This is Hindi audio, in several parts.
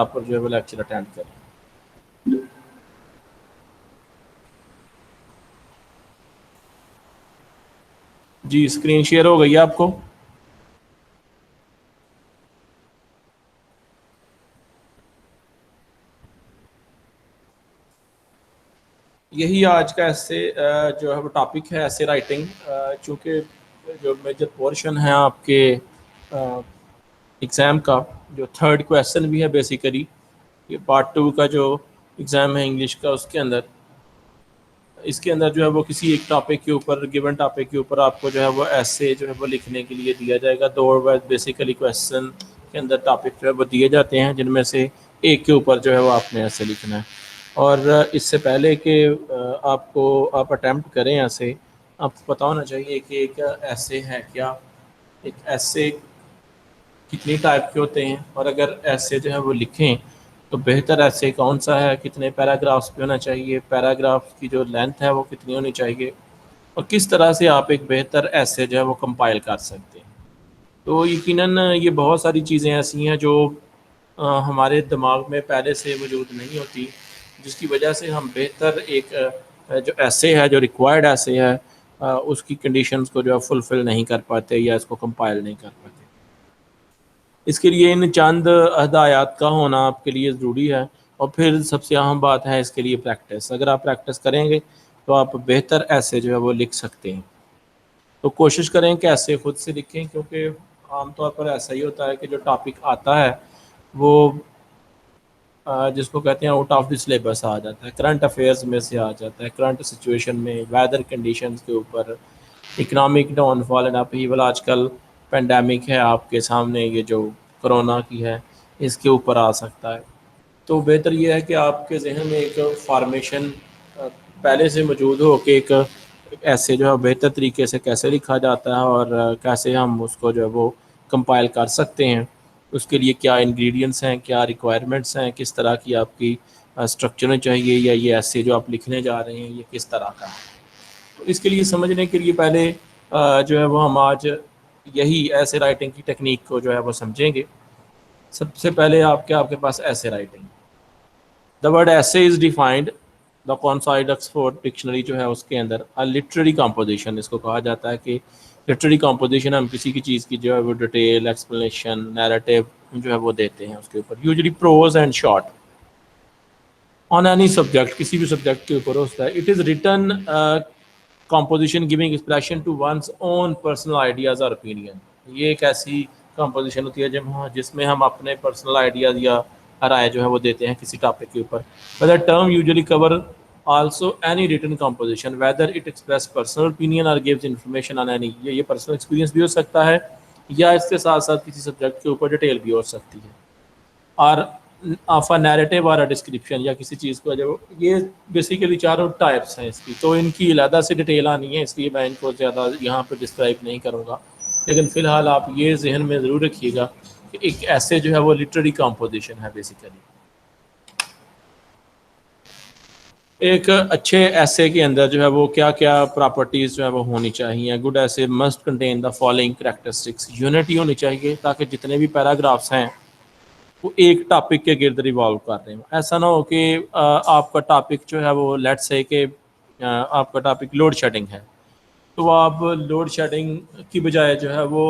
पर जो है वो लेक्चर अटेंड करें। जी स्क्रीन शेयर हो गई है आपको? यही आज का ऐसे जो है वो टॉपिक है, ऐसे राइटिंग। चूँकि जो मेजर पोर्शन है आपके एग्ज़ाम का, जो थर्ड क्वेश्चन भी है बेसिकली, ये पार्ट टू का जो एग्ज़ाम है इंग्लिश का, उसके अंदर इसके अंदर जो है वो किसी एक टॉपिक के ऊपर, गिवन टॉपिक के ऊपर आपको जो है वो ऐसे जो है वो लिखने के लिए दिया जाएगा। दो बेसिकली क्वेश्चन के अंदर टॉपिक जो है वो दिए जाते हैं, जिनमें से एक के ऊपर जो है वो आपने ऐसे लिखना है। और इससे पहले कि आप अटैम्प्ट करें ऐसे, आपको पता होना चाहिए कि एक ऐसे है क्या, एक ऐसे कितनी टाइप के होते हैं, और अगर ऐसे जो है वो लिखें तो बेहतर ऐसे कौन सा है, कितने पैराग्राफ्स पे होना चाहिए, पैराग्राफ की जो लेंथ है वो कितनी होनी चाहिए, और किस तरह से आप एक बेहतर ऐसे जो है वो कंपाइल कर सकते हैं। तो यकीनन ये बहुत सारी चीज़ें ऐसी हैं जो हमारे दिमाग में पहले से मौजूद नहीं होती, जिसकी वजह से हम बेहतर एक जो ऐसे है, जो रिक्वायर्ड ऐसे है, उसकी कंडीशंस को जो है फुलफ़िल नहीं कर पाते या इसको कंपाइल नहीं कर पाते। इसके लिए इन चंद हदायत का होना आपके लिए ज़रूरी है। और फिर सबसे अहम बात है इसके लिए प्रैक्टिस। अगर आप प्रैक्टिस करेंगे तो आप बेहतर ऐसे जो है वो लिख सकते हैं। तो कोशिश करें कि ऐसे खुद से लिखें, क्योंकि आमतौर पर ऐसा ही होता है कि जो टॉपिक आता है वो जिसको कहते हैं आउट ऑफ द सिलेबस आ जाता है, करंट अफेयर्स में से आ जाता है, करंट सिचुएशन में, वेदर कंडीशंस के ऊपर, इकोनॉमिक डाउनफॉल एंड अपहीवल, आजकल पेंडेमिक है आपके सामने, ये जो कोरोना की है, इसके ऊपर आ सकता है। तो बेहतर ये है कि आपके जहन में एक फार्मेशन पहले से मौजूद हो कि एक ऐसे जो है बेहतर तरीके से कैसे लिखा जाता है, और कैसे हम उसको जो है वो कंपाइल कर सकते हैं। उसके लिए क्या इंग्रेडिएंट्स हैं, क्या रिक्वायरमेंट्स हैं, किस तरह की आपकी स्ट्रक्चर चाहिए, या ये ऐसे जो आप लिखने जा रहे हैं ये किस तरह का है। तो इसके लिए समझने के लिए पहले जो है वो हम आज यही ऐसे राइटिंग की टेक्निक को जो है वो समझेंगे। सबसे पहले आपके पास ऐसे राइटिंग, द वर्ड ऐसे is defined the कॉन्साइड Oxford dictionary जो है उसके अंदर अ लिटरेरी कॉम्पोजिशन, इसको कहा जाता है कि लिटरेरी कॉम्पोजिशन, हम किसी की चीज़ की जो है वो डिटेल, एक्सप्लेनेशन, नैरेटिव जो है वो देते हैं उसके ऊपर, usually prose and short, on any subject, किसी भी सब्जेक्ट के ऊपर होता है। It is written composition giving expression to one's own personal ideas और ओपिनियन। ये एक ऐसी कॉम्पोजिशन होती है जिसमें हम अपने पर्सनल आइडियाज़ या राय जो है वो देते हैं किसी टॉपिक के ऊपर। The term usually cover also any written composition whether it express personal opinion और गिव्स इंफॉर्मेशन ऑन एनी, ये पर्सनल एक्सपीरियंस भी हो सकता है, या इसके साथ साथ किसी सब्जेक्ट के ऊपर डिटेल भी हो सकती है, और ऑफ अ नैरेटिव और अ डिस्क्रिप्शन, या किसी चीज़ को जो, ये बेसिकली चारों टाइप्स हैं इसकी, तो इनकी अलग से डिटेल आनी है, इसलिए मैं इनको ज़्यादा यहाँ पर डिस्क्राइब नहीं करूँगा। लेकिन फ़िलहाल आप ये जहन में ज़रूर रखिएगा कि एक ऐसे जो है वो लिटरेरी कॉम्पोजिशन है बेसिकली। एक अच्छे ऐसे के अंदर जो है वो क्या क्या प्रॉपर्टीज़ जो है वो होनी चाहिए। गुड ऐसे must contain the following characteristics, unity होनी चाहिए, ताकि जितने भी पैराग्राफ्स हैं वो एक टॉपिक के गिर्द रिवॉल्व कर रहे हैं। ऐसा ना हो कि आपका टॉपिक जो है वो लेट्स से कि आपका टॉपिक लोड शेडिंग है, तो आप लोड शेडिंग की बजाय जो है वो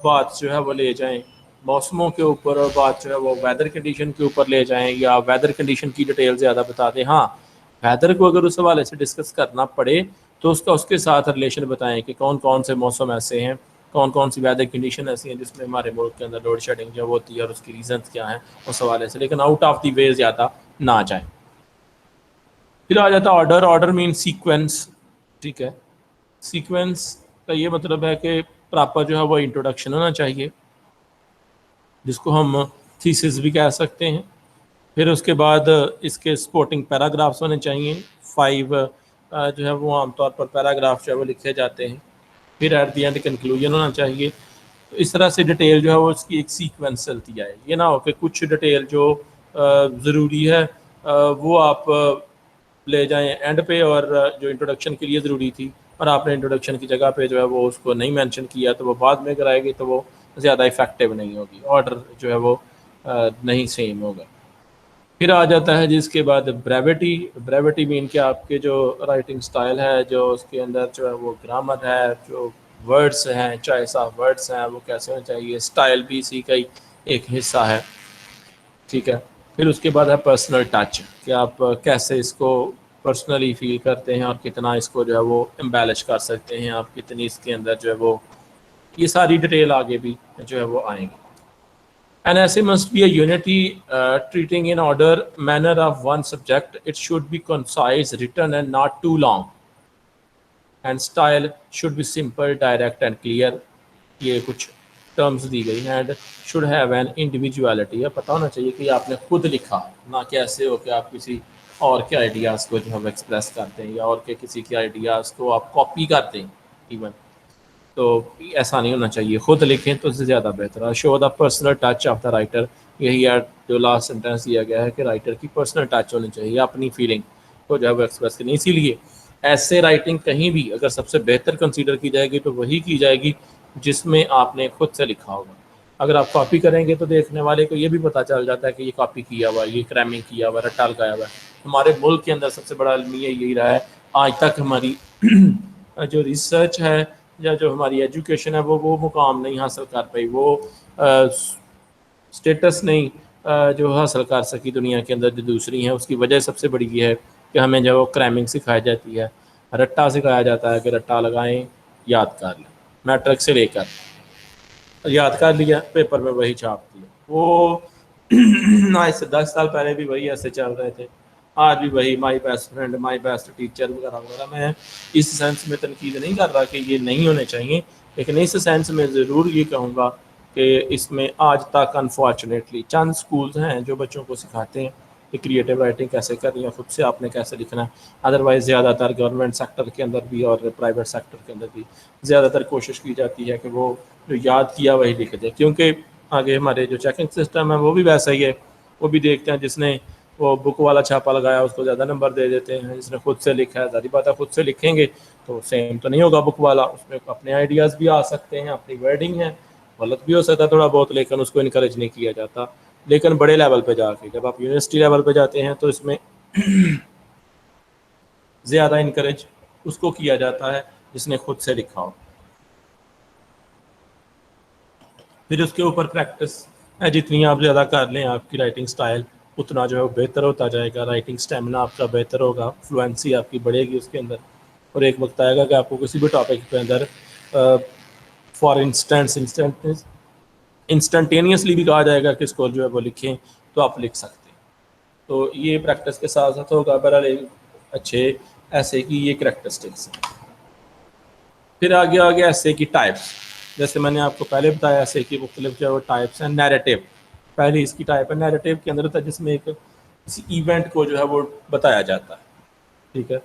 बात जो है वो ले जाएं मौसमों के ऊपर, और बात जो है वो वेदर कंडीशन के ऊपर ले जाएं, या वेदर कंडीशन की डिटेल ज़्यादा बता दें। हाँ, वेदर को अगर उस हवाले से डिस्कस करना पड़े तो उसका उसके साथ रिलेशन बताएं कि कौन कौन से मौसम ऐसे हैं, कौन कौन सी वेदर कंडीशन ऐसी हैं जिसमें हमारे मुल्क के अंदर लोड शेडिंग जो होती है, और उसकी रीजंस क्या हैं उस हवाले से, लेकिन आउट ऑफ द वे ज़्यादा ना जाए। फिर आ जाता है ऑर्डर। ऑर्डर मीन सीक्वेंस, ठीक है। सीक्वेंस का ये मतलब है कि प्रॉपर जो है वो इंट्रोडक्शन होना चाहिए, जिसको हम थीसिस भी कह सकते हैं। फिर उसके बाद इसके सपोर्टिंग पैराग्राफ्स होने चाहिए, 5 जो है वो आमतौर पर पैराग्राफ जो है वो लिखे जाते हैं। फिर एट दी एंड कंक्लूजन होना चाहिए। तो इस तरह से डिटेल जो है वो उसकी एक सीक्वेंस चलती जाए। ये ना हो कि कुछ डिटेल जो ज़रूरी है वो आप ले जाएं एंड पे, और जो इंट्रोडक्शन के लिए ज़रूरी थी और आपने इंट्रोडक्शन की जगह पे जो है वो उसको नहीं मेंशन किया, तो वो बाद में कराएगी, तो वो ज़्यादा इफेक्टिव नहीं होगी। ऑर्डर जो है वो नहीं सेम होगा। फिर आ जाता है जिसके बाद ब्रेविटी। ब्रेविटी मीन कि आपके जो राइटिंग स्टाइल है, जो उसके अंदर जो है वो ग्रामर है, जो वर्ड्स हैं, चॉइस ऑफ वर्ड्स हैं, वो कैसे होने चाहिए। स्टाइल भी इसी का ही एक हिस्सा है, ठीक है। फिर उसके बाद है पर्सनल टच, कि आप कैसे इसको पर्सनली फील करते हैं और कितना इसको जो है वो एम्बेलिश कर सकते हैं आप, कितनी इसके अंदर जो है वो, ये सारी डिटेल आगे भी जो है वो आएंगी। An essay must be a unity treating in order manner of one subject. It should be concise, written, and not too long. And style should be simple, direct, and clear. ये कुछ टर्म्स दी गई हैं। And should have an individuality, है पता होना चाहिए कि आपने खुद लिखा, ना कि ऐसे हो कि आप किसी और के आइडियाज़ को जो हम एक्सप्रेस करते हैं या और के किसी के आइडियाज़ को आप कॉपी करते हैं इवन, तो ऐसा नहीं होना चाहिए। खुद लिखें तो उससे ज़्यादा बेहतर है। Show the personal touch of the writer, यही यार जो लास्ट सेंटेंस दिया गया है कि राइटर की पर्सनल टच होनी चाहिए, अपनी फीलिंग को जो है वो एक्सप्रेस करनी। इसीलिए ऐसे राइटिंग कहीं भी अगर सबसे बेहतर कंसीडर की जाएगी तो वही की जाएगी जिसमें आपने खुद से लिखा होगा। अगर आप कॉपी करेंगे तो देखने वाले को ये भी पता चल जाता है कि ये कॉपी किया हुआ है, ये क्रैमिंग किया हुआ है, रट्टा लगाया हुआ है। हमारे मुल्क के अंदर सबसे बड़ा अलमिया यही रहा है आज तक, हमारी जो रिसर्च है या जो हमारी एजुकेशन है वो मुकाम नहीं हासिल कर पाई, वो स्टेटस नहीं जो हासिल कर सकी दुनिया के अंदर जो दूसरी हैं। उसकी वजह सबसे बड़ी ये है कि हमें जो क्रैमिंग सिखाई जाती है, रट्टा सिखाया जाता है कि रट्टा लगाएं, याद कर लें, मैट्रिक से लेकर याद कर लिया, पेपर में वही छाप दिया। वो आज से 10 साल पहले भी वही ऐसे चल रहे थे, आज भी वही my best friend, my best teacher वगैरह वगैरह। मैं इस सेंस में तनकीद नहीं कर रहा कि ये नहीं होने चाहिए, लेकिन इस सेंस में ज़रूर ये कहूँगा कि इसमें आज तक अनफॉर्चुनेटली चंद स्कूल्स हैं जो बच्चों को सिखाते हैं कि क्रिएटिव राइटिंग कैसे करनी है, खुद से आपने कैसे लिखना है। अदरवाइज़ ज़्यादातर गवर्नमेंट सेक्टर के अंदर भी और प्राइवेट सेक्टर के अंदर भी ज़्यादातर कोशिश की जाती है कि वो जो याद किया वही लिख दे, क्योंकि आगे हमारे जो चेकिंग सिस्टम है वो भी वैसा ही है। वो भी देखते हैं जिसने वो बुक वाला छापा लगाया उसको ज़्यादा नंबर दे देते हैं, जिसने खुद से लिखा है, सारी बात है खुद से लिखेंगे तो सेम तो नहीं होगा बुक वाला, उसमें अपने आइडियाज़ भी आ सकते हैं, अपनी वर्डिंग है, गलत भी हो सकता है थोड़ा बहुत, लेकिन उसको इनकरेज नहीं किया जाता। लेकिन बड़े लेवल पे जाके जब आप यूनिवर्सिटी लेवल पे जाते हैं तो इसमें ज़्यादा इनकरेज उसको किया जाता है जिसने खुद से लिखा हो। फिर उसके ऊपर प्रैक्टिस है, जितनी आप ज़्यादा कर लें आपकी राइटिंग स्टाइल उतना जो है वो बेहतर होता जाएगा, राइटिंग स्टेमिना आपका बेहतर होगा, फ्लुएंसी आपकी बढ़ेगी उसके अंदर। और एक वक्त आएगा कि आपको किसी भी टॉपिक के अंदर फॉर इंस्टेंस इंस्टेंटेनियसली भी कहा जाएगा कि इसको जो है वो लिखें तो आप लिख सकते हैं। तो ये प्रैक्टिस के साथ साथ होगा। बहरहाल एक अच्छे ऐसे की ये करैक्टरिस्टिक्स हैं। फिर आगे आगे ऐसे की टाइप्स, जैसे मैंने आपको पहले बताया ऐसे की मुख्तलिफ जो है वो टाइप्स हैं। नैरेटिव पहली इसकी टाइप है, नैरेटिव के अंदर होता है जिसमें एक किसी इवेंट को जो है वो बताया जाता है, ठीक है।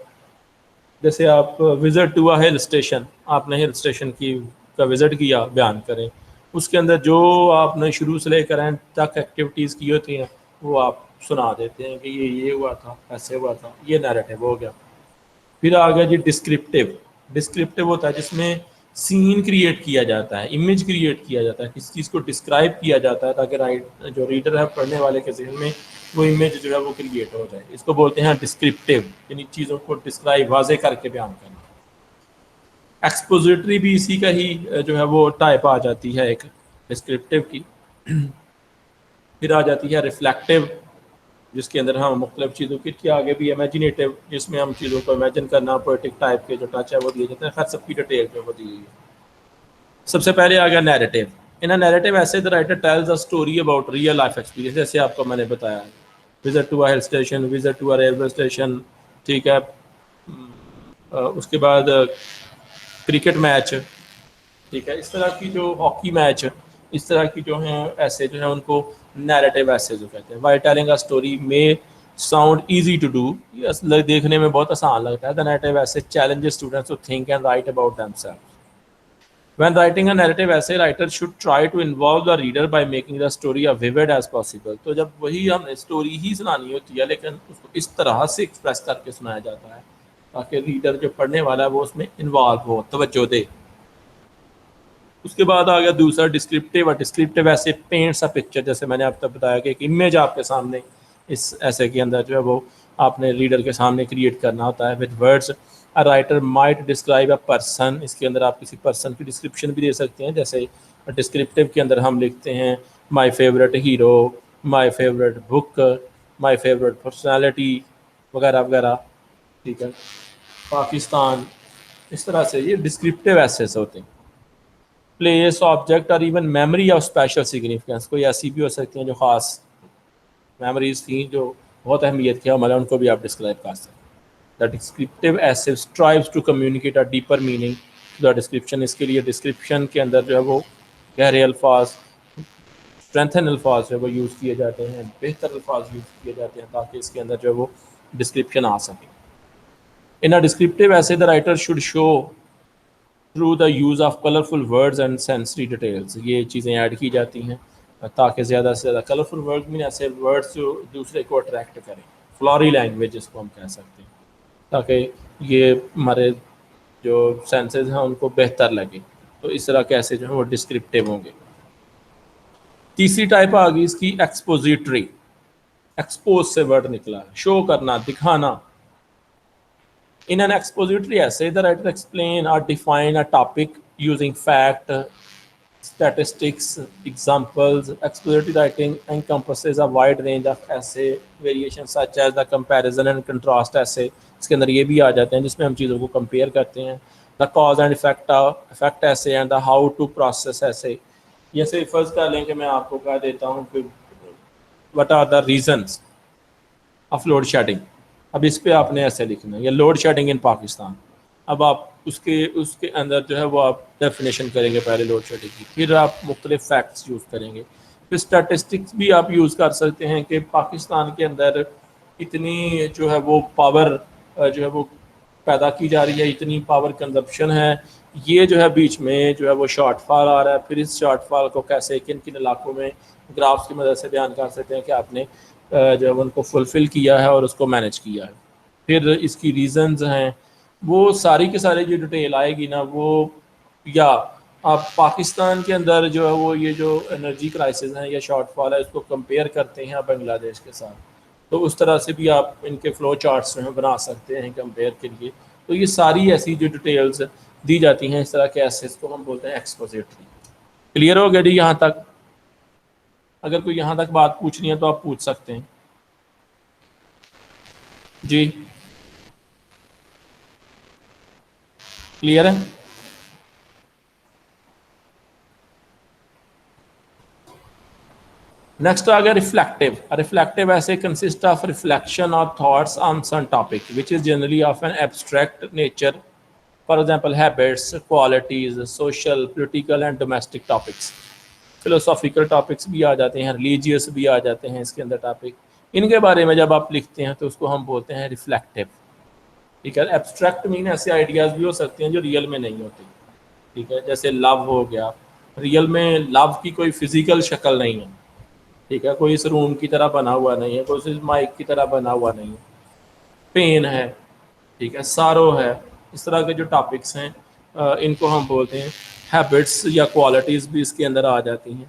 जैसे आप visit to a hill station, आपने हिल स्टेशन की का विज़िट किया, बयान करें। उसके अंदर जो आपने शुरू से लेकर एंड तक एक्टिविटीज़ की होती हैं वो आप सुना देते हैं कि ये हुआ था, ऐसे हुआ था, ये नैरेटिव हो गया। फिर आ गया जी डिस्क्रिप्टिव। डिस्क्रिप्टिव होता है जिसमें सीन क्रिएट किया जाता है, इमेज क्रिएट किया जाता है, किसी चीज़ को डिस्क्राइब किया जाता है ताकि जो रीडर है, पढ़ने वाले के जहन में वो इमेज जो है वो क्रिएट हो जाए। इसको बोलते हैं डिस्क्रिप्टिव, यानी चीज़ों को डिस्क्राइब वाजे करके बयान करना। एक्सपोजिटरी भी इसी का ही जो है वो टाइप आ जाती है एक डिस्क्रिप्टिव की। फिर आ जाती है रिफ्लेक्टिव, जिसके अंदर हम मुख्तलिफ चीज़ों की आगे भी इमेजिनेटिव, जिसमें हम चीज़ों को इमेजिन करना, पोएटिक टाइप के जो टच है वो दिए जाते हैं। खैर सबकी डिटेल जो वो दी गई है। सबसे पहले आ गया narrative. In a narrative essay the writer tells a story about real life experience, जैसे आपको मैंने बताया visit to a hill station, visit to a railway station, ठीक है। उसके बाद क्रिकेट मैच, ठीक है। इस तरह की जो हॉकी मैच, इस तरह की जो हैं ऐसे जो है उनको नैरेटिव ऐसे जो कहते हैं। वाइल टेलिंग अ स्टोरी में साउंड इजी टू डू, देखने में बहुत आसान लगता है। The narrative essay challenges students to think and write about themselves. When writing a narrative essay, writer should try to involve the reader by making the story as vivid as possible. तो जब वही हमने स्टोरी ही सुनानी होती है लेकिन उसको इस तरह से एक्सप्रेस करके सुनाया जाता है ताकि रीडर जो पढ़ने वाला है वो उसमें इन्वॉल्व हो, तवज्जो दे। उसके बाद आ गया दूसरा डिस्क्रिप्टिव। और डिस्क्रिप्टिव ऐसे पेंट्स अ पिक्चर, जैसे मैंने आप तक बताया कि एक इमेज आपके सामने इस ऐसे के अंदर जो है वो आपने रीडर के सामने क्रिएट करना होता है with words. A writer might describe a person, इसके अंदर आप किसी पर्सन की डिस्क्रिप्शन भी दे सकते हैं। जैसे डिस्क्रिप्टिव के अंदर हम लिखते हैं my favourite hero, my favourite book, my favourite personality वगैरह वगैरह। ठीक है, पाकिस्तान, इस तरह से ये डिस्क्रिप्टिव एसेस होते हैं। प्लेस, ऑब्जेक्ट और even memory of special significance, कोई ऐसी भी हो सकती हैं जो ख़ास मेमोरीज थी जो बहुत अहमियत के हमारे, उनको भी आप डिस्क्राइब कर सकते हैं। The descriptive essays strives to communicate a deeper meaning to the description. इसके लिए डिस्क्रिप्शन के अंदर जो है वो गहरे अल्फाज, स्ट्रेंथन अल्फाज जो है वो यूज़ किए जाते हैं, बेहतर अल्फाज यूज़ किए जाते हैं ताकि इसके अंदर जो है वो डिस्क्रिप्शन आ सके। इन अ डिस्क्रिप्टिव ऐसे the writer should show through the use of colourful words and sensory details, ये चीज़ें ऐड की जाती हैं ताकि ज़्यादा से ज़्यादा कलरफुल वर्ड्स में ऐसे वर्ड्स जो दूसरे को अट्रैक्ट करें, फ्लोरी लैंग्वेज जिसको हम कह सकते हैं, ताकि ये हमारे जो सेंसेस हैं उनको बेहतर लगे। तो इस तरह कैसे जो है वो डिस्क्रिप्टिव होंगे। तीसरी टाइप आ गई इसकी एक्सपोजिटरी। एक्सपोज से वर्ड निकला, शो करना, दिखाना। In an expository essay, the writer explain or define a topic using fact, statistics, examples. Expository writing encompasses a wide range of essay variations such as the comparison and contrast essay. इसके अंदर ये भी आ जाते हैं जिसमें हम चीज़ों को कंपेयर करते हैं। The cause and effect essay and the how to process essay. जैसे फर्ज कर लें कि मैं आपको कह देता हूँ कि what are the reasons of load shedding, अब इस पे आपने ऐसे लिखना है, या लोड शेडिंग इन पाकिस्तान। अब आप उसके उसके अंदर जो है वो आप डेफिनेशन करेंगे पहले लोड शेडिंग की, फिर आप मुख्तलिफ फैक्ट्स यूज़ करेंगे, फिर स्टैटिस्टिक्स भी आप यूज़ कर सकते हैं कि पाकिस्तान के अंदर इतनी जो है वो पावर जो है वो पैदा की जा रही है, इतनी पावर कंजप्शन है, ये जो है बीच में जो है वो शॉर्टफॉल आ रहा है। फिर इस शॉर्टफॉल को कैसे किन किन इलाकों में ग्राफ्स की मदद से बयान कर सकते हैं कि आपने जो है उनको फुलफ़िल किया है और उसको मैनेज किया है। फिर इसकी रीज़न्स हैं, वो सारी की सारी जो डिटेल आएगी ना वो, या आप पाकिस्तान के अंदर जो है वो ये जो एनर्जी क्राइसिस हैं या शॉर्टफॉल है उसको कंपेयर करते हैं बांग्लादेश के साथ, तो उस तरह से भी आप इनके फ्लो चार्ट्स में बना सकते हैं कंपेयर के लिए। तो ये सारी ऐसी जो डिटेल्स दी जाती हैं इस तरह के एसेस को हम बोलते हैं एक्सपोजिटरी। क्लियर हो गया जी यहाँ तक? अगर कोई यहाँ तक बात पूछनी है तो आप पूछ सकते हैं जी। क्लियर है? नेक्स्ट आ गया reflective. Reflective essay consist of reflection और thoughts on some topic which is generally of an abstract nature, for example habits, qualities, social, political and domestic topics. Philosophical topics भी आ जाते हैं, रिलीजियस भी आ जाते हैं इसके अंदर टॉपिक। इनके बारे में जब आप लिखते हैं तो उसको हम बोलते हैं रिफ्लेक्टिव। ठीक है, एब्स्ट्रैक्ट मीन ऐसे आइडियाज़ भी हो सकते हैं जो रियल में नहीं होते। ठीक है, जैसे लव हो गया, रियल में लव की कोई फिजिकल शक्ल नहीं है। ठीक है, कोई इस रूम की तरह बना हुआ नहीं है, कोई इस माइक की तरह बना हुआ नहीं है। पेन है, ठीक है, सारो है, इस तरह के जो टॉपिक्स हैं इनको हम बोलते हैं हैबिट्स, या क्वालिटीज़ भी इसके अंदर आ जाती हैं।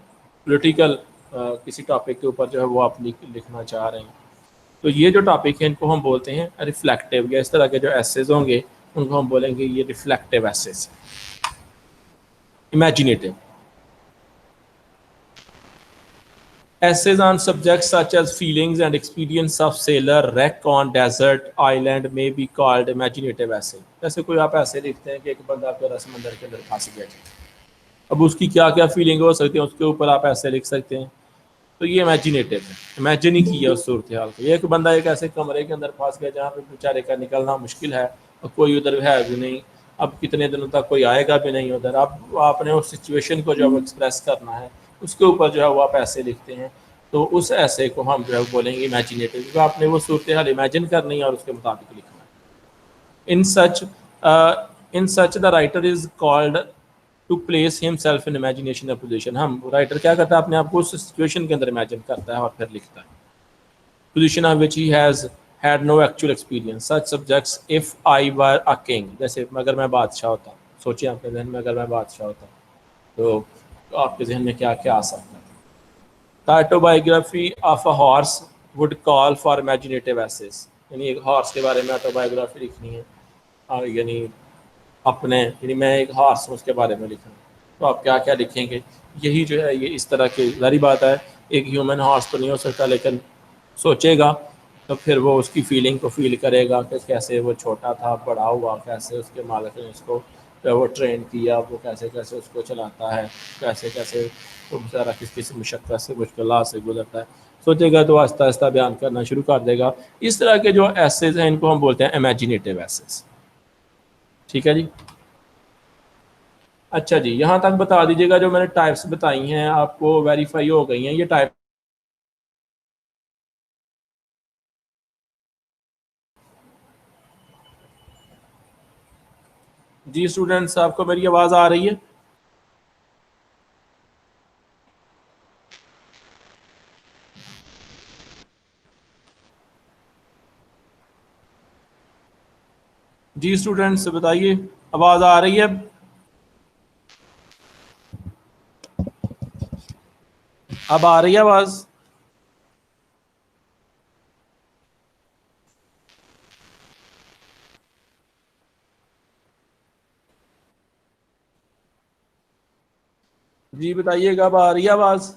पॉलिटिकल किसी टॉपिक के ऊपर जो है वो आप लिखना चाह रहे हैं, तो ये जो टॉपिक है इनको हम बोलते हैं रिफ्लेक्टिव, या इस तरह के जो एसेज होंगे उनको हम बोलेंगे ये reflective essays. Imaginative essays on subjects such as feelings and experience of sailor wreck on desert island may be called imaginative essay। जैसे कोई आप ऐसे लिखते हैं कि एक बंदा आपके समंदर के अंदर फंस गया, अब उसकी क्या क्या फीलिंग हो सकती है उसके ऊपर आप ऐसे लिख सकते हैं, तो ये इमेजिनेटिव है, इमेजिन ही किया उस सूरत हाल को। एक बंदा एक ऐसे कमरे के अंदर फंस गया जहाँ पे बेचारे का निकलना मुश्किल है और कोई उधर है भी नहीं, अब कितने दिनों तक कोई आएगा भी नहीं उधर। अब आपने उस सिचुएशन को जो एक्सप्रेस करना है उसके ऊपर जो है वो आप ऐसे लिखते हैं, तो उस ऐसे को हम जो है बोलेंगे इमेजिनेटिव, क्योंकि आपने वो सूरत हाल इमेजिन करनी है और उसके मुताबिक लिखना है। In such the writer is called to place himself in imagination position. हम राइटर क्या करता है, अपने आप को उस सिचुएशन के अंदर इमेजिन करता है और फिर लिखता है। Position of which he has had no actual experience, such subjects if I were a king. जैसे अगर मैं बादशाह होता, सोचिए आपके जहन में अगर मैं बादशाह होता तो आपके जहन में क्या क्या आ सकता है? The autobiography of a horse would call for imaginative essays, यानी एक हॉर्स के बारे में ऑटोबायोग्राफी लिखनी है, और यानी अपने, यानी मैं एक हॉर्स हूँ उसके बारे में लिखना, तो आप क्या क्या लिखेंगे? यही जो है ये इस तरह की जारी बात है, एक ह्यूमन हॉर्स तो नहीं हो सकता, लेकिन सोचेगा तो फिर वो उसकी फीलिंग को फील करेगा कि कैसे वो छोटा था, बड़ा हुआ, कैसे उसके मालिक ने उसको जो वो ट्रेन किया, वो कैसे कैसे उसको चलाता है, कैसे कैसे वो बेचारा किस किस मुशक्क़त से मुश्किलात से गुजरता है। सोचेगा तो आहिस्ता आहिस्ता बयान करना शुरू कर देगा। इस तरह के जो एसेज हैं इनको हम बोलते हैं इमेजिनेटिव एसेज। ठीक है जी। अच्छा जी, यहाँ तक बता दीजिएगा जो मैंने टाइप्स बताई हैं आपको वेरीफाई हो गई हैं ये टाइप? जी स्टूडेंट्स, आपको मेरी आवाज़ आ रही है? जी स्टूडेंट्स बताइए, आवाज़ आ रही है? अब आ रही है आवाज़? जी बताइएगा, अब आ रही है आवाज़?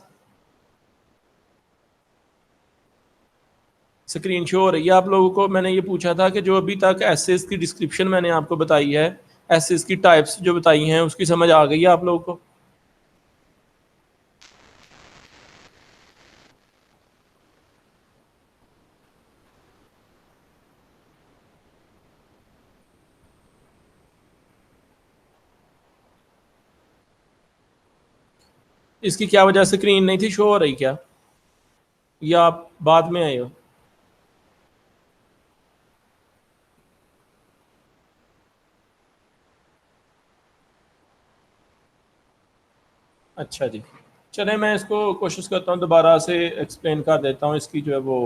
स्क्रीन शो हो रही है आप लोगों को? मैंने ये पूछा था कि जो अभी तक एसेस की डिस्क्रिप्शन मैंने आपको बताई है, एसेस की टाइप्स जो बताई हैं, उसकी समझ आ गई है आप लोगों को? इसकी क्या वजह, स्क्रीन नहीं थी शो हो रही क्या, या आप बाद में आए हो? अच्छा जी, चले मैं इसको कोशिश करता हूँ दोबारा से एक्सप्लेन कर देता हूँ। इसकी जो है वो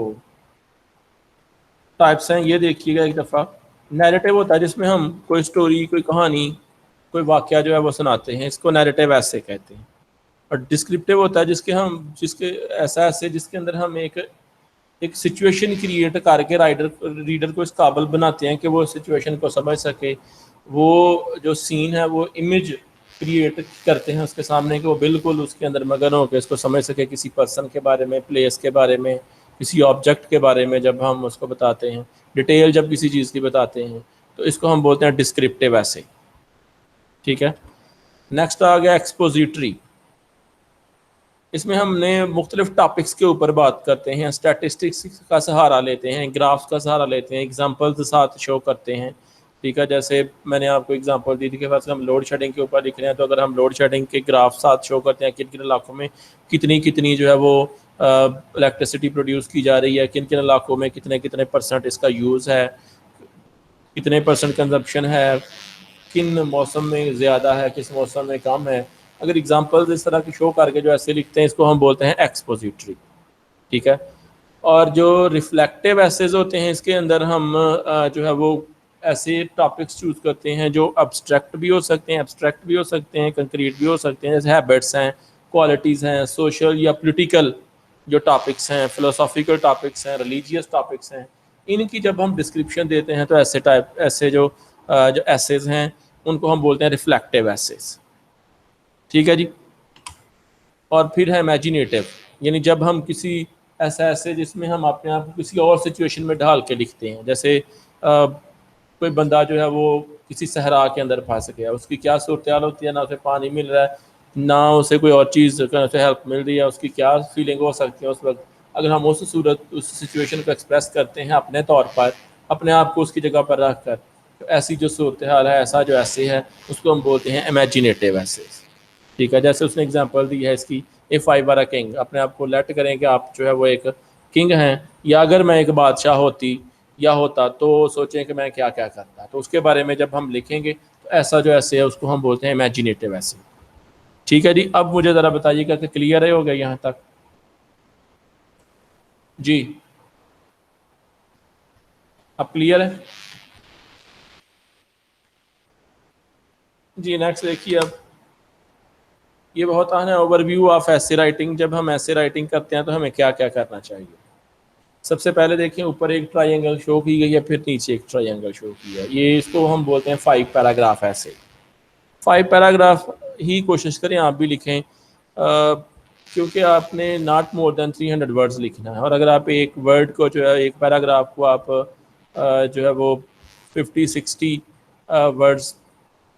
टाइप्स हैं, ये देखिएगा एक दफ़ा। नैरेटिव होता है जिसमें हम कोई स्टोरी, कोई कहानी, कोई वाक़या जो है वो सुनाते हैं, इसको नैरेटिव ऐसे कहते हैं। और डिस्क्रिप्टिव होता है जिसके ऐसा ऐसे जिसके अंदर हम एक सिचुएशन क्रिएट करके राइडर रीडर को इस काबिल बनाते हैं कि वो सिचुएशन को समझ सके। वो जो सीन है वो इमेज क्रिएट करते हैं उसके सामने कि वो बिल्कुल उसके अंदर मगन होकर इसको समझ सके, किसी पर्सन के बारे में, प्लेस के बारे में, किसी ऑब्जेक्ट के बारे में जब हम उसको बताते हैं, डिटेल जब किसी चीज़ की बताते हैं, तो इसको हम बोलते हैं डिस्क्रिप्टिव ऐसे। ठीक है। नेक्स्ट आ गया एक्सपोजिटरी। इसमें हमने मुख्तलिफ टॉपिक्स के ऊपर बात करते हैं, स्टैटिस्टिक्स का सहारा लेते हैं, ग्राफ्स का सहारा लेते हैं, एग्जांपल्स साथ शो करते हैं। ठीक है, जैसे मैंने आपको एग्जांपल दी थी कि फर्स्ट हम लोड शेडिंग के ऊपर लिख रहे हैं, तो अगर हम लोड शेडिंग के ग्राफ साथ शो करते हैं किन किन इलाकों में कितनी कितनी जो है वो इलेक्ट्रिसिटी प्रोड्यूस की जा रही है, किन किन इलाकों में कितने कितने परसेंट इसका यूज़ है, कितने परसेंट कंजप्शन है, किन मौसम में ज़्यादा है, किस मौसम में कम है। अगर एग्जांपल्स इस तरह की शो करके जो ऐसे लिखते हैं, इसको हम बोलते हैं एक्सपोजिटरी। ठीक है। और जो रिफ्लेक्टिव एसेज होते हैं, इसके अंदर हम जो है वो ऐसे टॉपिक्स चूज करते हैं जो अब्स्ट्रैक्ट भी हो सकते हैं, एब्स्ट्रैक्ट भी हो सकते हैं, कंक्रीट भी हो सकते हैं, जैसे हैबिट्स हैं, क्वालिटीज़ हैं, सोशल या पॉलिटिकल जो टॉपिक्स हैं, फिलोसॉफिकल टॉपिक्स हैं, रिलीजियस टॉपिक्स हैं। इनकी जब हम डिस्क्रिप्शन देते हैं तो ऐसे जो एसेज हैं उनको हम बोलते हैं रिफ्लेक्टिव एसेज। ठीक है जी। और फिर है इमेजिनेटिव, यानी जब हम किसी ऐसा ऐसे जिसमें हम अपने आप को किसी और सिचुएशन में ढाल के लिखते हैं, जैसे कोई बंदा जो है वो किसी सहरा के अंदर फंस गया, उसकी क्या सूरत हाल होती है, ना उसे पानी मिल रहा है, ना उसे कोई और चीज़ उसे हेल्प मिल रही है, उसकी क्या फीलिंग हो सकती है उस वक्त। अगर हम उस सिचुएशन को एक्सप्रेस करते हैं अपने तौर पर, अपने आप को उसकी जगह पर रख कर, तो ऐसी जो सूरत हाल है, ऐसा जो ऐसे है, उसको हम बोलते हैं इमेजिनेटिव ऐसे। ठीक है, जैसे उसने एग्जांपल दी है इसकी, if I were a king, अपने आप को लेट करें कि आप जो है वो एक किंग हैं, या अगर मैं एक बादशाह होती या होता तो सोचें कि मैं क्या क्या करता, तो उसके बारे में जब हम लिखेंगे तो ऐसा जो ऐसे है उसको हम बोलते हैं इमेजिनेटिव ऐसे। ठीक है जी। अब मुझे ज़रा बताइएगा कि क्लियर है, हो गया यहाँ तक? जी, अब क्लियर है? जी नेक्स्ट देखिए अब। ये बहुत आना है ओवरव्यू ऑफ ऐसे राइटिंग। जब हम ऐसे राइटिंग करते हैं तो हमें क्या क्या करना चाहिए। सबसे पहले देखिए ऊपर एक ट्रायंगल शो की गई है, फिर नीचे एक ट्रायंगल शो की है। ये इसको हम बोलते हैं 5 पैराग्राफ ऐसे। 5 पैराग्राफ ही कोशिश करें आप भी लिखें, क्योंकि आपने नॉट मोर देन 300 वर्ड्स लिखना है। और अगर आप एक वर्ड को जो है, एक पैराग्राफ को आप जो है वो 50-60 वर्ड्स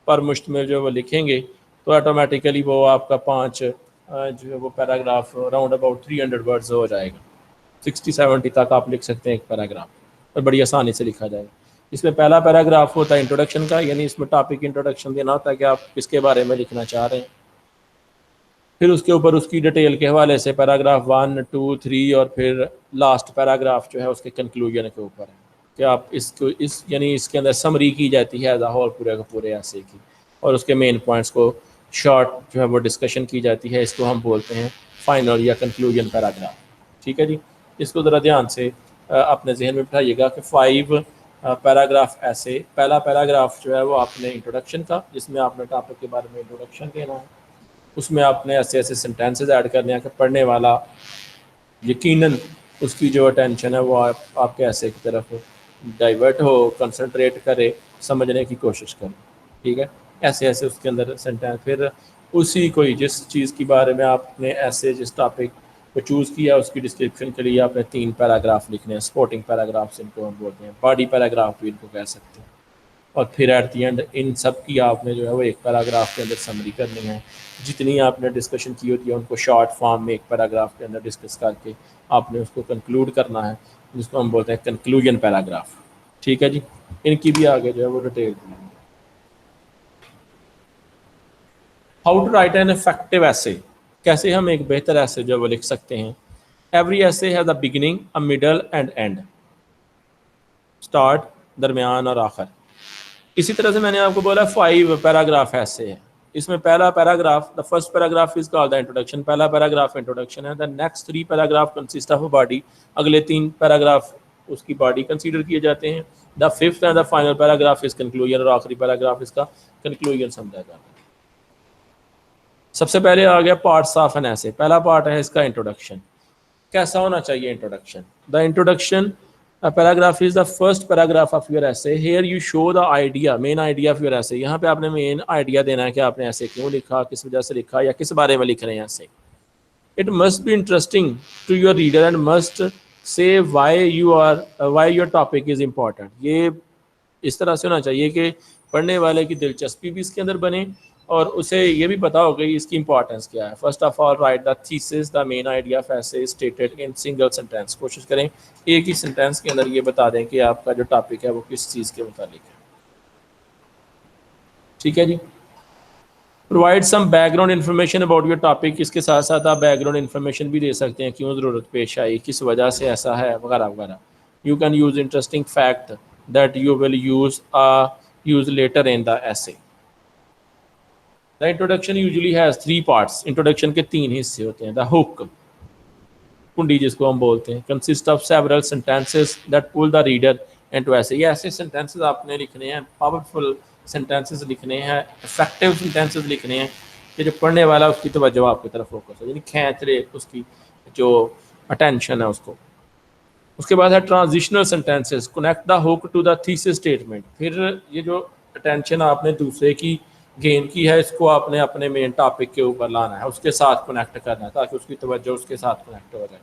पर मुश्तमिल जो वो लिखेंगे तो ऑटोमेटिकली वो आपका 5 जो है वो पैराग्राफ राउंड अबाउट 300 वर्ड्स हो जाएगा। 60-70 तक आप लिख सकते हैं एक पैराग्राफ और बड़ी आसानी से लिखा जाएगा। इसमें पहला पैराग्राफ होता है इंट्रोडक्शन का, यानी इसमें टॉपिक इंट्रोडक्शन देना होता है कि आप किसके बारे में लिखना चाह रहे हैं। फिर उसके ऊपर उसकी डिटेल के हवाले से पैराग्राफ 1, 2, 3 और फिर लास्ट पैराग्राफ जो है उसके कंक्लूजन के ऊपर है कि आप इसको यानी इसके अंदर समरी की जाती है एज अ होल पूरे का पूरे ऐसे की, और उसके मेन पॉइंट्स को शॉर्ट जो है वो डिस्कशन की जाती है। इसको हम बोलते हैं फाइनल या कंक्लूजन पैराग्राफ। ठीक है जी, इसको ज़रा ध्यान से अपने जहन में बिठाइएगा कि 5 पैराग्राफ ऐसे। पहला पैराग्राफ जो है वो आपने इंट्रोडक्शन का, जिसमें आपने टॉपिक के बारे में इंट्रोडक्शन देना है। उसमें आपने ऐसे ऐसे सेंटेंसेस ऐड करने हैं कि पढ़ने वाला यकीनन उसकी जो अटेंशन है वो आपके ऐसे की तरफ डाइवर्ट हो, कंसंट्रेट करे, समझने की कोशिश करे। ठीक है, ऐसे ऐसे उसके अंदर सेंटेंस। फिर उसी कोई जिस चीज़ के बारे में आपने ऐसे जिस टॉपिक को चूज़ किया उसकी डिस्क्रिप्शन के लिए आपने 3 पैराग्राफ लिखने हैं। सपोर्टिंग पैराग्राफ्स इनको हम बोलते हैं, बॉडी पैराग्राफ भी इनको कह सकते हैं। और फिर एट दी एंड इन सब की आपने जो है वो एक पैराग्राफ के अंदर समरी करनी है। जितनी आपने डिस्कशन की होती है उनको शॉर्ट फॉर्म में एक पैराग्राफ के अंदर डिस्कस करके आपने उसको कंक्लूड करना है, जिसको हम बोलते हैं कंक्लूजन पैराग्राफ। ठीक है जी, इनकी भी आगे जो है वो detail. How to write an effective essay, कैसे हम एक बेहतर ऐसे जो वो लिख सकते हैं। एवरी ऐसे has a beginning, a middle and and, start, दरमियान और आखिर। इसी तरह से मैंने आपको बोला 5 पैराग्राफ ऐसे है। इसमें पहला paragraph, the first paragraph is called the introduction. पहला पैराग्राफ इंट्रोडक्शन है। The next 3 paragraph consist of a body. अगले 3 पैराग्राफ उसकी बॉडी कंसीडर किए जाते हैं। The fifth and the final paragraph is conclusion, और आखिरी पैराग्राफ इसका कंक्लूजन समझा जाता है। सबसे पहले आ गया पार्ट्स ऑफ एन ऐसे। पहला पार्ट है इसका इंट्रोडक्शन। कैसा होना चाहिए introduction? The introduction paragraph is the first paragraph of your essay. Here you show the idea, main idea of your essay. यहाँ पे आपने मेन आइडिया देना है कि आपने ऐसे क्यों लिखा, किस वजह से लिखा, या किस बारे में लिख रहे हैं essay. It must be interesting to your reader and must say why your topic is important. ये इस तरह से होना चाहिए कि पढ़ने वाले की दिलचस्पी भी इसके अंदर बने और उसे ये भी पता हो गई इसकी इंपॉर्टेंस क्या है। First of all right the thesis, the main idea of ऐसे स्टेटेड इन सिंगल सेंटेंस। कोशिश करें एक ही सेंटेंस के अंदर ये बता दें कि आपका जो टॉपिक है वो किस चीज़ के मुतालिक है। ठीक है जी। Provide some background information about your topic. इसके साथ साथ आप बैकग्राउंड इन्फॉर्मेशन भी दे सकते हैं, क्यों ज़रूरत पेश आई, किस वजह से ऐसा है, वगैरह वगैरह। You can use interesting fact that you will use later in the essay. The introduction usually has 3 parts. Introduction के 3 हिस्से होते हैं। द हुक, कुंडी जिसको हम बोलते हैं, consist of several sentences that pull the reader into essay. ये ऐसे सेंटेंसेस आपने लिखने हैं, पावरफुल सेंटेंसेस लिखने हैं, इफेक्टिव सेंटेंसेस लिखने हैं कि जो पढ़ने वाला उसकी तवज्जो आपकी तरफ फोकस हो, यानी खींच ले उसकी जो अटेंशन है उसको। उसके बाद है transitional sentences, connect the hook to the thesis statement. फिर ये जो अटेंशन आपने दूसरे की गेन की है, इसको आपने अपने मेन टॉपिक के ऊपर लाना है, उसके साथ कनेक्ट करना है ताकि उसकी तवज्जो उसके साथ कनेक्ट हो जाए।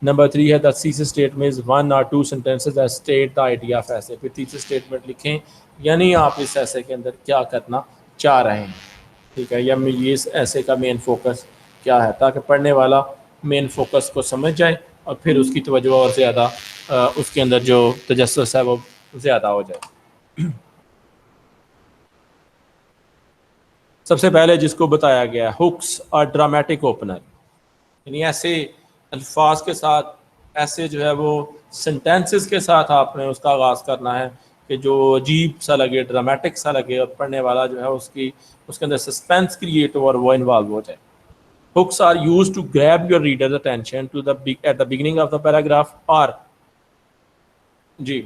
नंबर 3 है the thesis statement, 1 or 2 sentences that state the idea of ऐसे। फिर थीसिस स्टेटमेंट लिखें, यानी आप इस ऐसे के अंदर क्या करना चाह रहे हैं। ठीक है, या ये इस ऐसे का मेन फोकस क्या है, ताकि पढ़ने वाला मेन फोकस को समझ जाए और फिर उसकी तवज्जो और ज़्यादा उसके अंदर जो तजस्सुस है वो ज़्यादा हो जाए। सबसे पहले जिसको बताया गया है हुक्स और ड्रामेटिक ओपनर, यानी ऐसे अल्फाज के साथ, ऐसे जो है वो सेंटेंसेस के साथ आपने उसका आगाज़ करना है कि जो अजीब सा लगे, ड्रामेटिक सा लगे और पढ़ने वाला जो है उसके अंदर सस्पेंस क्रिएट हो और वो इन्वॉल्व हो जाए। Hooks are used to grab your reader's attention at the beginning of the paragraph or ji.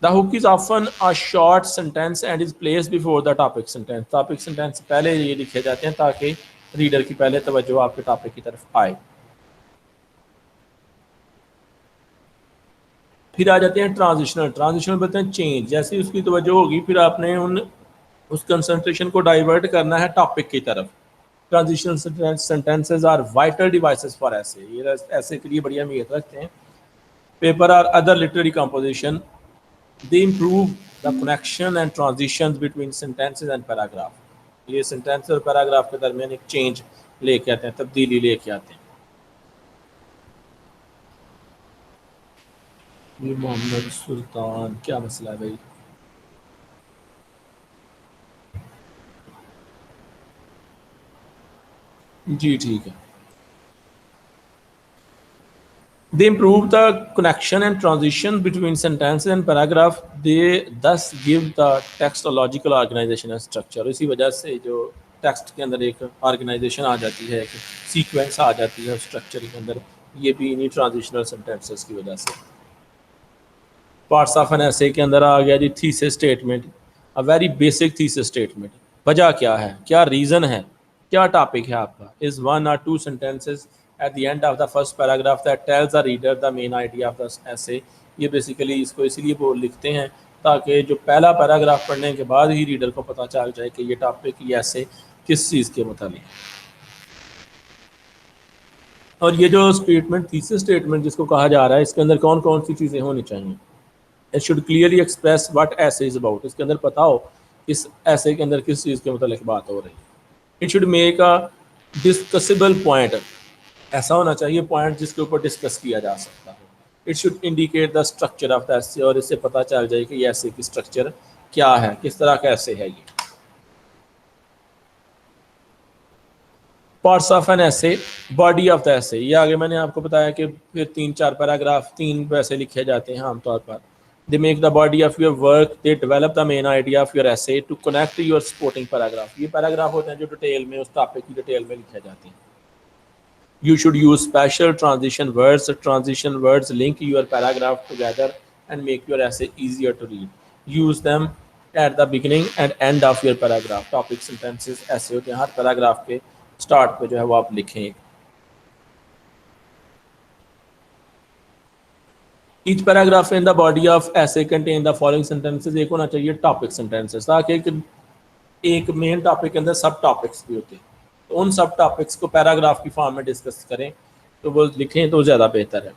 The hook is often a short sentence and is placed before the topic sentence. Topic sentence पहले ये लिखे जाते हैं ताकि रीडर की पहले तवज्जो आपके टॉपिक की तरफ आए। फिर आ जाते हैं ट्रांजिशनल। ट्रांजिशनल बोलते हैं चेंज। जैसे उसकी तवज्जो होगी फिर आपने उस कंसंट्रेशन को डाइवर्ट करना है टॉपिक की तरफ। Transitional sentences are vital devices for essay. ये ऐसे के लिए बढ़िया अहमियत रखते हैं। Paper or other literary composition, they improve the connection and transition between sentences and paragraph. ये सेंटेंस और पैराग्राफ के दरमियान एक चेंज लेके आते हैं, तब्दीली लेके आते हैं। ये मोहम्मद सुल्तान, क्या मसला है भाई? जी ठीक है। They improve the connection and transition between sentences and paragraph. They thus give the text a logical organization and structure. इसी वजह से जो टेक्स्ट के अंदर एक ऑर्गेनाइजेशन आ जाती है, एक सीक्वेंस आ जाती है स्ट्रक्चर के अंदर, ये भी इन्हीं ट्रांजिशनल सेंटेंसेस की वजह से। पार्ट्स ऑफ एन ऐसे के अंदर आ गया जी thesis statement, a very basic thesis statement. वजह क्या है, क्या रीज़न है, क्या टॉपिक है आपका? इज़ वन और two sentences at the end of the first paragraph that tells the reader the main idea of the essay। ये बेसिकली इसको इसीलिए वो लिखते हैं ताकि जो पहला पैराग्राफ पढ़ने के बाद ही रीडर को पता चल जाए कि ये टॉपिक ये ऐसे किस चीज़ के मुताबिक। और ये जो स्टेटमेंट थीसिस स्टेटमेंट जिसको कहा जा रहा है, इसके अंदर कौन कौन सी चीज़ें होनी चाहिए? It should clearly express what ऐसे इज अबाउट। इसके अंदर पता हो इस ऐसे के अंदर किस चीज़ के मतलब बात हो रही है। It should make a discussable point. ऐसा होना चाहिए पॉइंट जिसके ऊपर डिस्कस किया जा सकता है। It should indicate the structure of the essay, और इससे पता चल जाए कि ये ऐसे की स्ट्रक्चर क्या है, किस तरह का ऐसे है। ये पार्ट्स ऑफ एन ऐसे, बॉडी ऑफ द ऐसे। ये आगे मैंने आपको बताया कि फिर 3-4 पैराग्राफ 3 वैसे लिखे जाते हैं आमतौर पर। They make the body of your work, they develop the main idea of your essay to connect your supporting paragraph. ये पैराग्राफ होते हैं जो डिटेल में उस टॉपिक की डिटेल में लिखे जाते हैं। You should use special transition words. Transition words link your paragraph together and make your essay easier to read. Use them at the beginning and end of your paragraph. Topic sentences ऐसे होते हैं, हर पैराग्राफ के स्टार्ट पे जो है वो आप लिखें। Each paragraph in the body of essay contain the following sentences। एक होना चाहिए टॉपिक सेंटेंसेस, ताकि एक मेन टॉपिक के अंदर सब टॉपिक्स भी होते हैं, तो उन सब टॉपिक्स को पैराग्राफ की फॉर्म में डिस्कस करें तो वो लिखें तो ज़्यादा बेहतर है।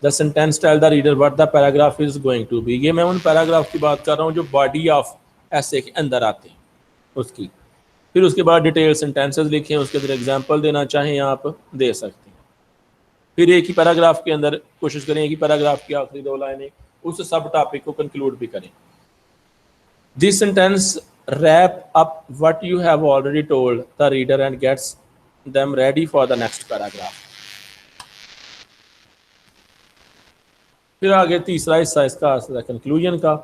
The sentence tell the reader what the paragraph is going to be. ये मैं उन पैराग्राफ की बात कर रहा हूँ जो बॉडी ऑफ ऐसे के अंदर आते हैं उसकी। फिर उसके बाद डिटेल सेंटेंसेस लिखें, उसके अंदर एग्जाम्पल देना चाहें आप दे सकते हैं। फिर एक ही पैराग्राफ के अंदर कोशिश करें, एक ही पैराग्राफ की आखिरी 2 लाइनें उस सब टॉपिक को कंक्लूड भी करें। This sentence wrap up what you have already told the reader and gets them ready for the next paragraph। फिर आगे तीसरा हिस्सा इसका कंक्लूजन का।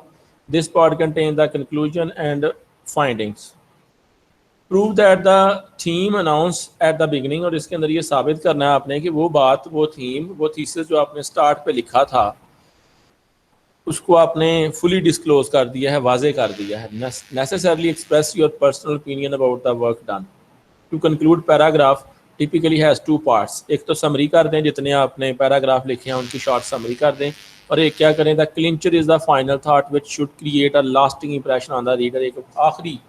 This part contain the conclusion and findings. Prove that the theme announce at the beginning. और इसके अंदर ये साबित करना है आपने कि वो बात, वो थीम, वो थीसिस जो आपने स्टार्ट पे लिखा था उसको आपने फुली डिस्क्लोज कर दिया है, वाजे कर दिया है। Necessarily express your personal opinion about the work done. To conclude paragraph typically has 2 parts. एक तो समरी कर दें, जितने आपने पैराग्राफ लिखे हैं उनकी शॉर्ट समरी कर दें, और एक क्या करें, the clincher is the final thought which should create a lasting impression on the reader. एक आखिरी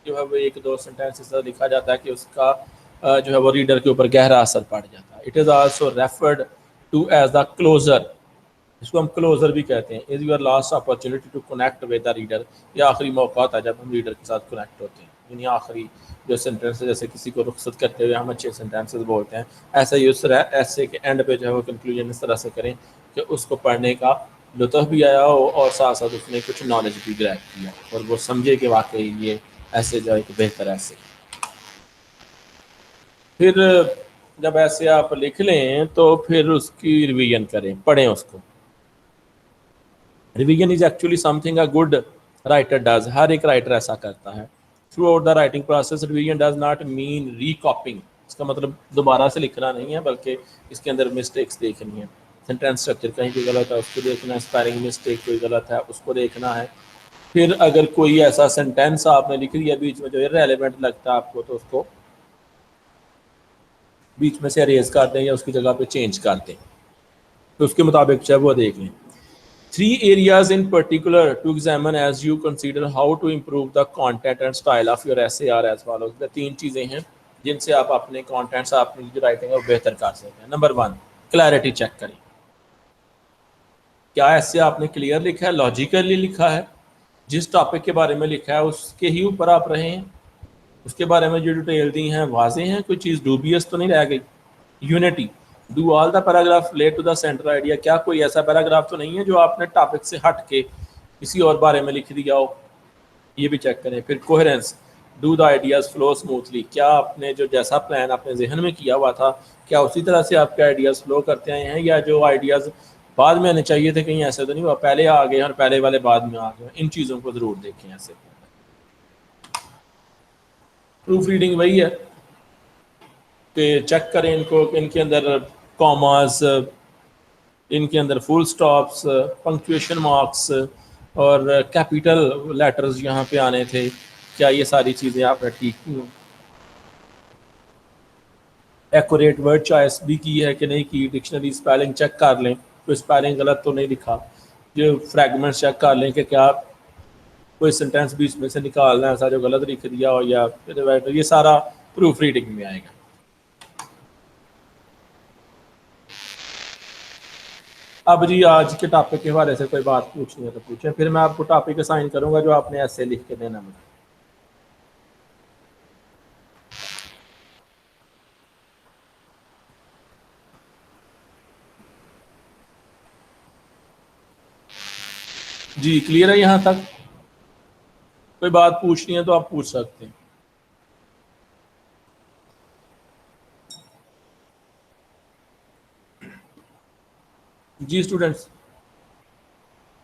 जो है वो 1-2 सेंटेंस लिखा जाता है कि उसका जो है वो रीडर के ऊपर गहरा असर पड़ जाता है। It is also referred to as the closure. इसको हम क्लोजर भी कहते हैं। Is your last opportunity to connect with the reader. ये आखिरी मौका होता है जब हम रीडर के साथ कनेक्ट होते हैं। यानी आखिरी जो सेंटेंस है, जैसे किसी को रुखसत करते हुए हम अच्छे सेंटेंसेस बोलते हैं, ऐसा ही उस ऐसे के एंड पे जो है वो कंक्लूजन इस तरह से करें कि उसको पढ़ने का लुत्फ़ भी आया हो और साथ साथ उसने कुछ नॉलेज भी ग्रैब किया और वो समझे कि वाकई ये ऐसे जो एक बेहतर ऐसे। फिर जब ऐसे आप लिख लें तो फिर उसकी रिवीजन करें, पढ़ें उसको। Revision is actually something a good writer does. हर एक राइटर ऐसा करता है। Throughout the writing process revision does not mean recopying. इसका मतलब दोबारा से लिखना नहीं है, बल्कि इसके अंदर मिस्टेक्स देखनी है। सेंटेंस स्ट्रक्चर कहीं भी गलत है उसको देखना है, स्पेलिंग मिस्टेक कोई गलत है उसको देखना है। फिर अगर कोई ऐसा सेंटेंस आपने लिख दिया बीच में जो इररिलेवेंट लगता है आपको, तो उसको बीच में से अरेज कर दें या उसकी जगह पे चेंज कर दें, तो उसके मुताबिक जो है वो देख लें। 3 areas in particular to examine as you consider how to improve the content and style of your essay are as follows। 3 चीज़ें हैं जिनसे आप अपने कॉन्टेंट्स, अपनी जो राइटिंग है वो बेहतर कर सकते हैं। नंबर 1, क्लैरिटी चेक करें, क्या ऐसे आपने क्लियर लिखा है, लॉजिकली लिखा है, जिस टॉपिक के बारे में लिखा है उसके ही ऊपर आप रहे हैं, उसके बारे में जो डिटेल दी हैं वाजे हैं, कोई चीज़ डूबियस तो नहीं रह गई। Unity, do all the paragraph relate to the centre idea, क्या कोई ऐसा पैराग्राफ तो नहीं है जो आपने टॉपिक से हट के किसी और बारे में लिख दिया हो, ये भी चेक करें। फिर coherence, do the ideas flow smoothly, क्या आपने जो जैसा प्लान अपने जहन में किया हुआ था क्या उसी तरह से आपके आइडियाज़ फ्लो करते आए हैं, या जो आइडियाज़ बाद में आने चाहिए थे कहीं ऐसे तो नहीं हुआ पहले आ गए और पहले वाले बाद में आ गए। इन चीज़ों को ज़रूर देखें। ऐसे प्रूफ रीडिंग वही है कि चेक करें इनको, इनके अंदर कॉमास, इनके अंदर फुल स्टॉप्स, पंक्चुएशन मार्क्स और कैपिटल लेटर्स यहाँ पे आने थे, क्या ये सारी चीज़ें आपने ठीक, एक्यूरेट वर्ड चॉइस भी की है कि नहीं की, डिक्शनरी स्पेलिंग चेक कर लें कोई स्पेलिंग गलत तो नहीं लिखा, जो फ्रैगमेंट्स चेक कर लें कि क्या कोई सेंटेंस बीच में से निकालना है ऐसा जो गलत लिख दिया हो, या ये सारा प्रूफ रीडिंग में आएगा। अब जी आज के टॉपिक के हवाले से कोई बात पूछनी है तो पूछें, फिर मैं आपको टॉपिक असाइन करूंगा जो आपने ऐसे लिख के देना मुझे। जी क्लियर है यहाँ तक? कोई बात पूछनी है तो आप पूछ सकते हैं। जी स्टूडेंट्स,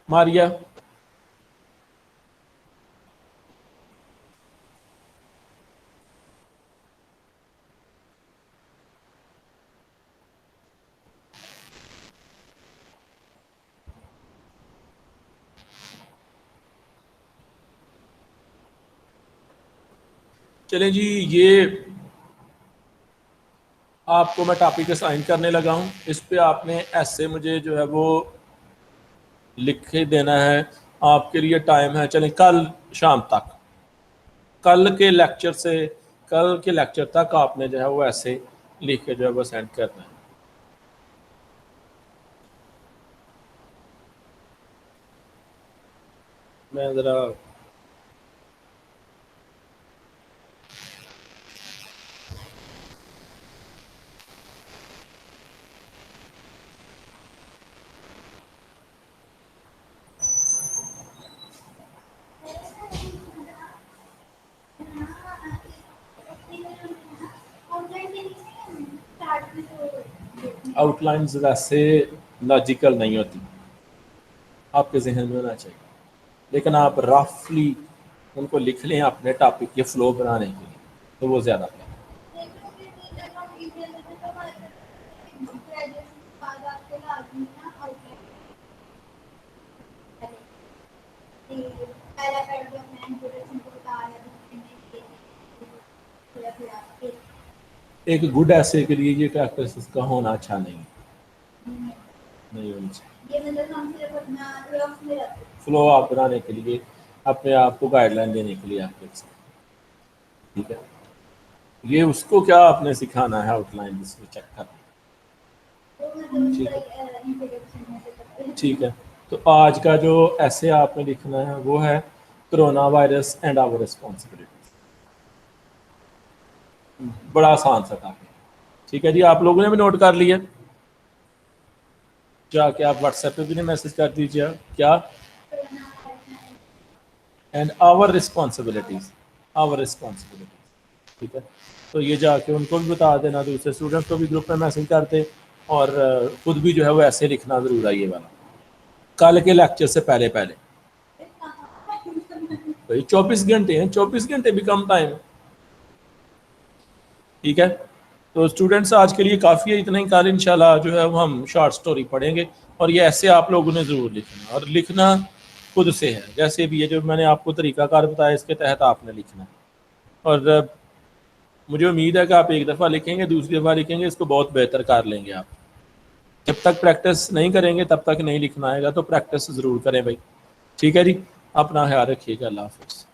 मारिया, चलें जी, ये आपको मैं टॉपिक असाइन करने लगा हूँ, इस पे आपने ऐसे मुझे जो है वो लिख के देना है। आपके लिए टाइम है, चलें कल शाम तक, कल के लेक्चर तक आपने जो है वो ऐसे लिख के जो है वो सेंड करना है। मैं ज़रा आउटलाइंस वैसे लॉजिकल नहीं होती, आपके जहन में होना चाहिए, लेकिन आप रफली उनको लिख लें अपने टॉपिक के फ्लो बनाने के लिए, तो वो ज़्यादा है। एक गुड ऐसे के लिए ये कैरेक्टरिस्टिक्स का होना अच्छा नहीं होनी चाहिए। फ्लो आप बनाने के लिए, अपने आप को गाइडलाइन देने के लिए आपके साथ, ठीक है। ये उसको क्या आपने सिखाना है, आउटलाइन जिसको चेक करना, ठीक है। तो आज का जो ऐसे आपने लिखना है वो है corona virus and our responsibility, बड़ा आसान सा टॉपिक, ठीक है जी। आप लोगों ने भी नोट कर लिया, जाके आप व्हाट्सएप पे भी नहीं मैसेज कर दीजिए क्या, एंड आवर रिस्पॉन्सिबिलिटीज, ठीक है। तो ये जाके उनको भी बता देना, दूसरे स्टूडेंट्स को भी ग्रुप में मैसेज करते, और खुद भी जो है वो ऐसे लिखना ज़रूर है ये वाला, कल के लेक्चर से पहले पहले। तो 24 घंटे हैं, 24 घंटे भी कम टाइम, ठीक है। तो स्टूडेंट्स आज के लिए काफ़ी है, इतना ही। कल इंशाल्लाह जो है वो हम शॉर्ट स्टोरी पढ़ेंगे, और ये ऐसे आप लोगों ने ज़रूर लिखना, और लिखना खुद से है, जैसे भी ये जो मैंने आपको तरीकाकार बताया इसके तहत आपने लिखना है। और मुझे उम्मीद है कि आप एक दफ़ा लिखेंगे, दूसरी दफ़ा लिखेंगे, इसको बहुत बेहतर कर लेंगे आप। जब तक प्रैक्टिस नहीं करेंगे तब तक नहीं लिखना आएगा, तो प्रैक्टिस ज़रूर करें भाई। ठीक है जी, अपना ख्याल रखिएगा। अल्लाह हाफ़िज़।